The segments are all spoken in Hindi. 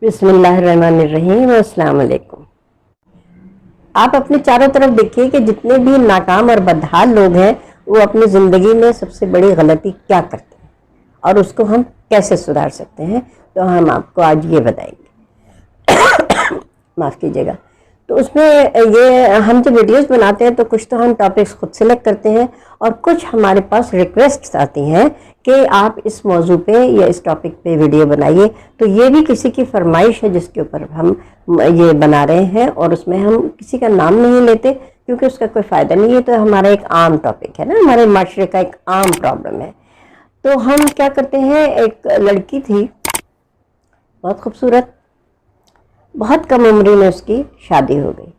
बिस्मिल्लाहिर्रहमानिर्रहीम। अस्सलाम वालेकुम। आप अपने चारों तरफ देखिए कि जितने भी नाकाम और बदहाल लोग हैं वो अपनी ज़िंदगी में सबसे बड़ी गलती क्या करते हैं और उसको हम कैसे सुधार सकते हैं, तो हम आपको आज ये बताएंगे। माफ़ कीजिएगा। तो उसमें ये हम जब वीडियोस बनाते हैं तो कुछ तो हम टॉपिक्स खुद सेलेक्ट करते हैं और कुछ हमारे पास रिक्वेस्ट्स आती हैं कि आप इस मौजू पे या इस टॉपिक पे वीडियो बनाइए। तो ये भी किसी की फरमाइश है जिसके ऊपर हम ये बना रहे हैं और उसमें हम किसी का नाम नहीं लेते क्योंकि उसका कोई फ़ायदा नहीं है। तो हमारा एक आम टॉपिक है ना, हमारे माशरे का एक आम प्रॉब्लम है। तो हम क्या करते हैं, एक लड़की थी बहुत खूबसूरत, बहुत कम उम्र में उसकी शादी हो गई।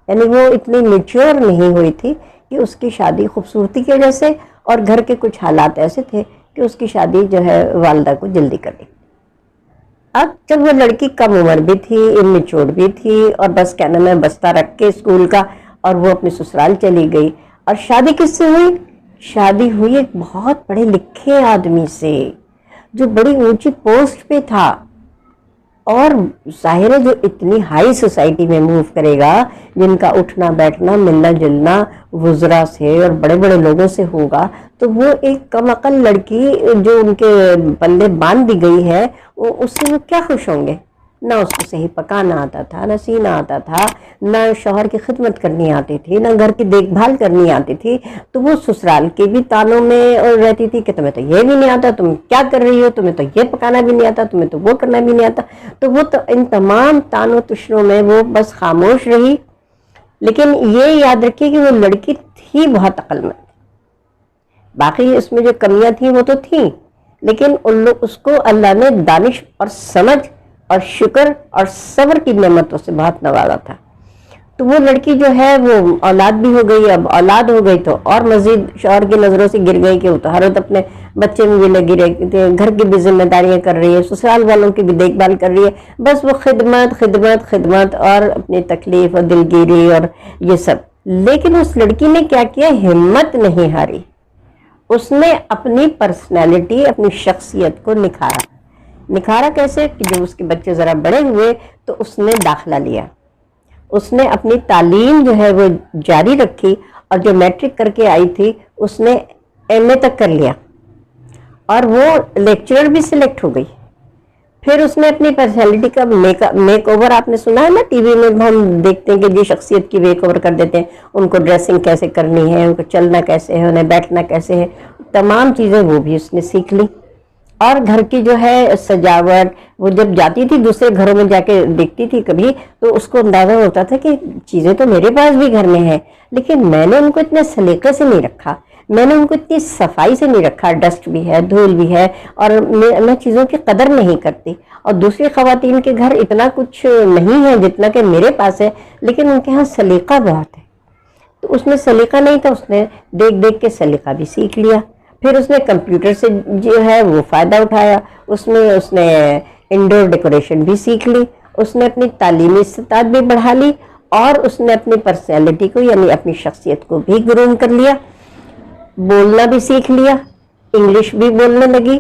यानी वो इतनी मैच्योर नहीं हुई थी कि उसकी शादी खूबसूरती की वजह से, और घर के कुछ हालात ऐसे थे कि उसकी शादी जो है वालिदा को जल्दी कर दी। अब जब वो लड़की कम उम्र भी थी, इमेच्योर भी थी, और बस क्या नाम है बस्ता रख के स्कूल का, और वो अपने ससुराल चली गई। और शादी किससे हुई? शादी हुई एक बहुत पढ़े लिखे आदमी से जो बड़ी ऊंची पोस्ट पे था। और जाहिर है जो इतनी हाई सोसाइटी में मूव करेगा, जिनका उठना बैठना मिलना जुलना वुज़रा से और बड़े बड़े लोगों से होगा, तो वो एक कम अकल लड़की जो उनके पल्ले बांध दी गई है, उससे वो क्या खुश होंगे? ना उसको सही पकाना आता था, ना सीना आता था, ना शौहर की खिदमत करनी आती थी, ना घर की देखभाल करनी आती थी। तो वो ससुराल के भी तानों में और रहती थी कि तुम्हें तो ये भी नहीं आता, तुम क्या कर रही हो, तुम्हें तो ये पकाना भी नहीं आता, तुम्हें तो वो करना भी नहीं आता। तो वो तो इन तमाम तानों तुशरों में वो बस खामोश रही। लेकिन ये याद रखिए कि वो लड़की थी बहुत अक्लमंद। बाकी इसमें जो कमियां थी वो तो थी, लेकिन उसको अल्लाह ने दानिश और समझ और शुक्र और सब्र की नेमतों से बहुत नवाजा था। तो वो लड़की जो है वो औलाद भी हो गई। अब औलाद हो गई तो और मजीद शौहर की नज़रों से गिर गई कि वो तो हर वक्त अपने बच्चे में भी लगी रही, घर की भी जिम्मेदारियां कर रही है, ससुराल वालों की भी देखभाल कर रही है। बस वो खिदमत खिदमत खिदमत और अपनी तकलीफ और दिलगिरी और ये सब। लेकिन उस लड़की ने क्या किया, हिम्मत नहीं हारी। उसने अपनी पर्सनैलिटी, अपनी शख्सियत को निखारा। निखारा कैसे कि जब उसके बच्चे ज़रा बड़े हुए तो उसने दाखिला लिया, उसने अपनी तालीम जो है वो जारी रखी, और जो मैट्रिक करके आई थी उसने एमए तक कर लिया और वो लेक्चरर भी सिलेक्ट हो गई। फिर उसने अपनी पर्सनैलिटी का मेक ओवर, आपने सुना है ना टीवी में हम देखते हैं कि जी शख्सियत की मेक ओवर कर देते हैं, उनको ड्रेसिंग कैसे करनी है, उनको चलना कैसे है, उन्हें बैठना कैसे है, तमाम चीज़ें वो भी उसने सीख ली। और घर की जो है सजावट, वो जब जाती थी दूसरे घरों में जाके देखती थी कभी, तो उसको अंदाजा होता था कि चीज़ें तो मेरे पास भी घर में है, लेकिन मैंने उनको इतने सलीके से नहीं रखा, मैंने उनको इतनी सफाई से नहीं रखा, डस्ट भी है, धूल भी है, और मैं चीज़ों की कदर नहीं करती। और दूसरी ख़वातीन के घर इतना कुछ नहीं है जितना कि मेरे पास है, लेकिन उनके यहाँ सलीका बहुत है। तो उसमें सलीका नहीं था, उसने देख देख के सलीका भी सीख लिया। फिर उसने कंप्यूटर से जो है वो फ़ायदा उठाया, उसमें उसने इंडोर डेकोरेशन भी सीख ली, उसने अपनी तालीमी इस्तात भी बढ़ा ली, और उसने अपनी पर्सनैलिटी को यानी अपनी शख्सियत को भी ग्रूम कर लिया। बोलना भी सीख लिया, इंग्लिश भी बोलने लगी,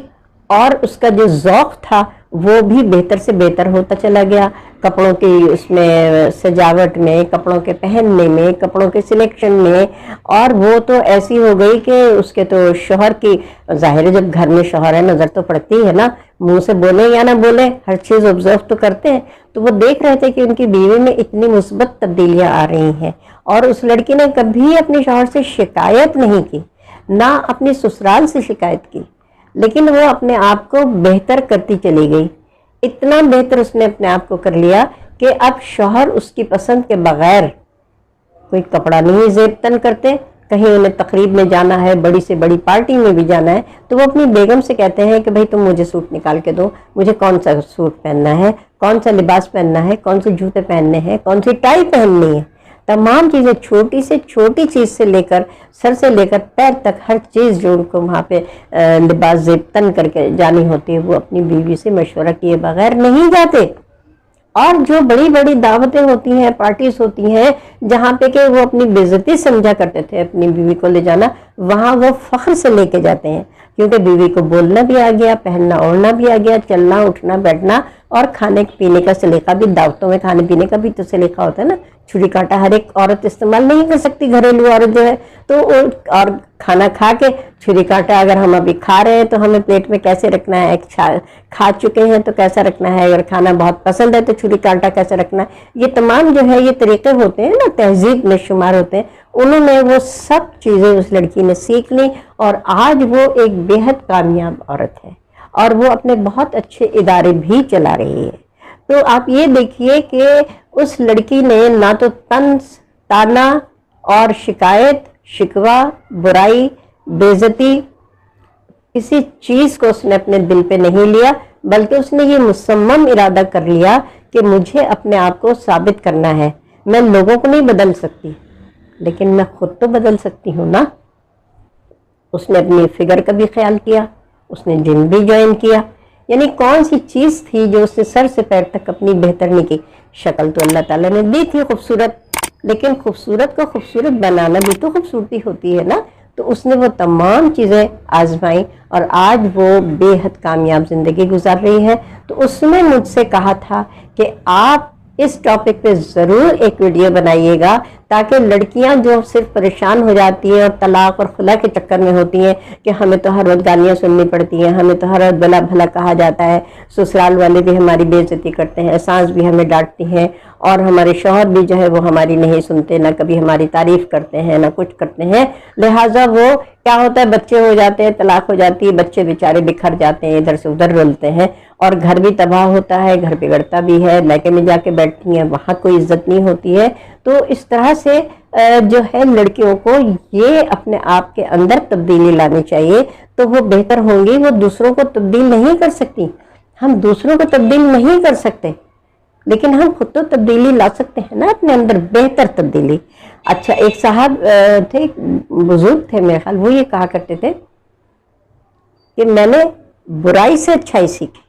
और उसका जो ज़ौक़ था वो भी बेहतर से बेहतर होता चला गया। कपड़ों की उसमें सजावट में, कपड़ों के पहनने में, कपड़ों के सिलेक्शन में। और वो तो ऐसी हो गई कि उसके तो शौहर की, जाहिर है जब घर में शौहर है नज़र तो पड़ती है ना, मुंह से बोले या ना बोले हर चीज़ ऑब्जर्व तो करते हैं। तो वो देख रहे थे कि उनकी बीवी में इतनी मुस्बत तब्दीलियाँ आ रही हैं। और उस लड़की ने कभी अपने शौहर से शिकायत नहीं की, ना अपनी ससुराल से शिकायत की, लेकिन वो अपने आप को बेहतर करती चली गई। इतना बेहतर उसने अपने आप को कर लिया कि अब शौहर उसकी पसंद के बगैर कोई कपड़ा नहीं जेब तन करते। कहीं उन्हें तकरीब में जाना है, बड़ी से बड़ी पार्टी में भी जाना है, तो वो अपनी बेगम से कहते हैं कि भाई तुम मुझे सूट निकाल के दो, मुझे कौन सा सूट पहनना है, कौन सा लिबास पहनना है, कौन से जूते पहनने हैं, कौन सी टाई पहननी है। तमाम चीज़ें, छोटी से छोटी चीज़ से लेकर सर से लेकर पैर तक हर चीज़ जो उनको वहाँ पे लिबास जेब तन करके जानी होती है, वो अपनी बीवी से मशवरा किए बगैर नहीं जाते। और जो बड़ी बड़ी दावतें होती हैं, पार्टीज होती हैं, जहाँ पे कि वो अपनी बेइज्जती समझा करते थे अपनी बीवी को ले जाना, वहाँ वो फख्र से लेके जाते हैं, क्योंकि बीवी को बोलना भी आ गया, पहनना ओढ़ना भी आ गया, चलना उठना बैठना और खाने पीने का सलीका भी, दावतों में खाने पीने का भी तो सलीका होता है ना। छुरी कांटा हर एक औरत इस्तेमाल नहीं कर सकती, घरेलू औरत जो है। तो और खाना खा के छुरी कांटा, अगर हम अभी खा रहे हैं तो हमें प्लेट में कैसे रखना है, खा चुके हैं तो कैसा रखना है, अगर खाना बहुत पसंद है तो छुरी कांटा कैसे रखना है, ये तमाम जो है ये तरीके होते हैं ना, तहजीब में शुमार होते हैं। उन्होंने वो सब चीज़ें उस लड़की ने सीख ली और आज वो एक बेहद कामयाब औरत है और वो अपने बहुत अच्छे इदारे भी चला रही है। तो आप ये देखिए कि उस लड़की ने ना तो तंज, ताना और शिकायत, शिकवा, बुराई, बेइज्जती, किसी चीज को उसने अपने दिल पे नहीं लिया, बल्कि उसने ये मुसम्मम इरादा कर लिया कि मुझे अपने आप को साबित करना है। मैं लोगों को नहीं बदल सकती, लेकिन मैं खुद तो बदल सकती हूँ ना। उसने अपनी फिगर का भी ख्याल किया, उसने जिम भी ज्वाइन किया। यानी कौन सी चीज थी जो उसने सर से पैर तक अपनी बेहतरनी की? शक्ल तो अल्लाह ताला ने दी थी खूबसूरत, लेकिन खूबसूरत को खूबसूरत बनाना भी तो खूबसूरती होती है ना। तो उसने वो तमाम चीज़ें आजमाई और आज वो बेहद कामयाब ज़िंदगी गुजार रही है। तो उसने मुझसे कहा था कि आप इस टॉपिक पे ज़रूर एक वीडियो बनाइएगा, ताकि लड़कियां जो सिर्फ परेशान हो जाती हैं और तलाक और खुला के चक्कर में होती हैं कि हमें तो हर वक्त गालियाँ सुननी पड़ती हैं, हमें तो हर वक्त भला भला कहा जाता है, ससुराल वाले भी हमारी बेइज्जती करते हैं, सास भी हमें डांटती हैं और हमारे शौहर भी जो है वो हमारी नहीं सुनते, ना कभी हमारी तारीफ करते हैं ना कुछ करते हैं। लिहाजा वो क्या होता है, बच्चे हो जाते हैं, तलाक हो जाती है, बच्चे बेचारे बिखर जाते हैं, इधर से उधर रुलते हैं और घर भी तबाह होता है, घर बिगड़ता भी है, मैके में जाके बैठती हैं, वहाँ कोई इज्जत नहीं होती है। तो इस तरह से जो है लड़कियों को ये अपने आप के अंदर तब्दीली लानी चाहिए, तो वो बेहतर होंगी। वो दूसरों को तब्दील नहीं कर सकती, हम दूसरों को तब्दील नहीं कर सकते, लेकिन हम खुद तो तब्दीली ला सकते हैं ना अपने अंदर, बेहतर तब्दीली। अच्छा, एक साहब थे, बुजुर्ग थे मेरे ख्याल, वो ये कहा करते थे कि मैंने बुराई से अच्छाई सीखी।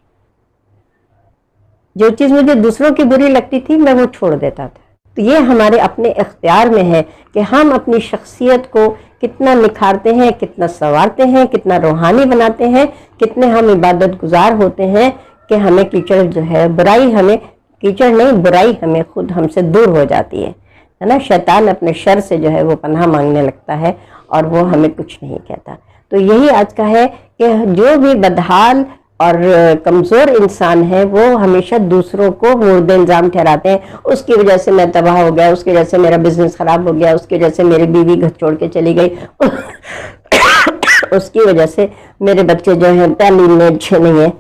जो चीज़ मुझे दूसरों की बुरी लगती थी मैं वो छोड़ देता था। तो ये हमारे अपने इख्तियार में है कि हम अपनी शख्सियत को कितना निखारते हैं, कितना संवारते हैं, कितना रूहानी बनाते हैं, कितने हम इबादत गुजार होते हैं कि हमें कीचड़ जो है, बुराई हमें, कीचड़ नहीं बुराई हमें खुद हमसे दूर हो जाती है ना। शैतान अपने शर से जो है वो पनाह मांगने लगता है और वो हमें कुछ नहीं कहता। तो यही आज का है कि जो भी बदहाल और कमज़ोर इंसान है वो हमेशा दूसरों को मुर्द इल्ज़ाम ठहराते हैं। उसकी वजह से मैं तबाह हो गया, उसकी वजह से मेरा बिजनेस ख़राब हो गया, उसकी वजह से मेरी बीवी घर छोड़ के चली गई, उसकी वजह से मेरे बच्चे जो हैं तालीम में अच्छे नहीं है।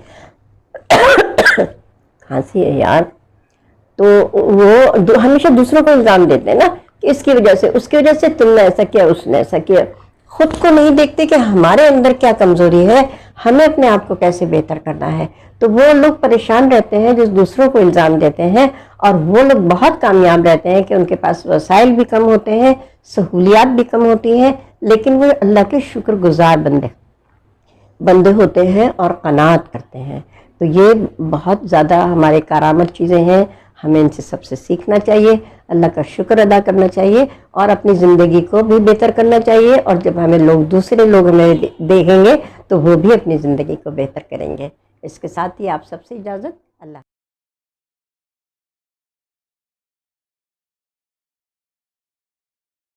खांसी है यार। तो वो हमेशा दूसरों को इल्ज़ाम देते हैं ना कि इसकी वजह से, उसकी वजह से, तुमने ऐसा किया, उसने ऐसा किया। खुद को नहीं देखते कि हमारे अंदर क्या कमजोरी है, हमें अपने आप को कैसे बेहतर करना है। तो वो लोग परेशान रहते हैं जो दूसरों को इल्ज़ाम देते हैं, और वो लोग बहुत कामयाब रहते हैं कि उनके पास वसाइल भी कम होते हैं, सहूलियात भी कम होती हैं, लेकिन वो अल्लाह के शुक्रगुजार बंदे होते हैं और कनात करते हैं। तो ये बहुत ज़्यादा हमारे करामत चीज़ें हैं, हमें इनसे सबसे सीखना चाहिए, अल्लाह का शुक्र अदा करना चाहिए और अपनी ज़िंदगी को भी बेहतर करना चाहिए। और जब हमें लोग, दूसरे लोग हमें देखेंगे तो वो भी अपनी ज़िंदगी को बेहतर करेंगे। इसके साथ ही आप सबसे इजाज़त, अल्लाह।